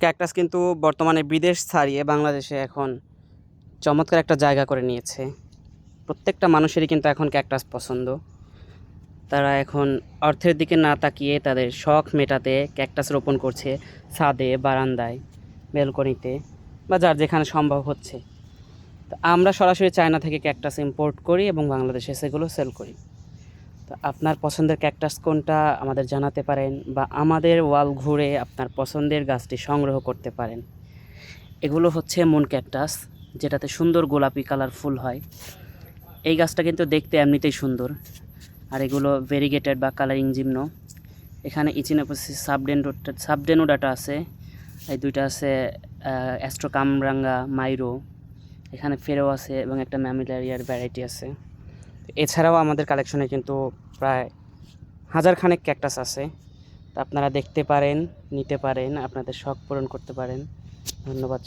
Cactus কিন্তু বর্তমানে বিদেশ ছাড়িয়ে বাংলাদেশে এখন চমৎকার একটা জায়গা করে নিয়েছে। প্রত্যেকটা মানুষেরই কিন্তু এখন ক্যাকটাস পছন্দ। তারা এখন অর্থের দিকে না তাকিয়ে তাদের শখ মেটাতে ক্যাকটাস রোপণ করছে ছাদে, বারান্দায়, ব্যালকনিতে বা যার যেখানে সম্ভব হচ্ছে। তো আমরা সরাসরি চায়না থেকে ক্যাকটাস ইম্পোর্ট করি এবং বাংলাদেশে সেগুলো সেল করি। তো আপনার পছন্দের ক্যাকটাস কোনটা আমাদের জানাতে পারেন, বা আমাদের ওয়াল ঘুরে আপনার পছন্দের গাছটি সংগ্রহ করতে পারেন। এগুলো হচ্ছে মুন ক্যাকটাস, যেটাতে সুন্দর গোলাপি কালার ফুল হয়। এই গাছটা কিন্তু দেখতে এমনিতেই সুন্দর। আর এগুলো ভেরিগেটেড বা কালারিং জিমনো। এখানে ইচিনোপসিস সাবডেনোডাটা আছে, এই দুইটা আছে অ্যাস্ট্রোকামরাঙ্গা মাইরো, এখানে ফেরো আছে এবং একটা ম্যামিলারিয়ার ভ্যারাইটি আছে। এছাড়াও আমাদের কালেকশনে কিন্তু প্রায় হাজারখানেক ক্যাকটাস আছে। তা আপনারা দেখতে পারেন, নিতে পারেন, আপনাদের শখ পূরণ করতে পারেন। ধন্যবাদ।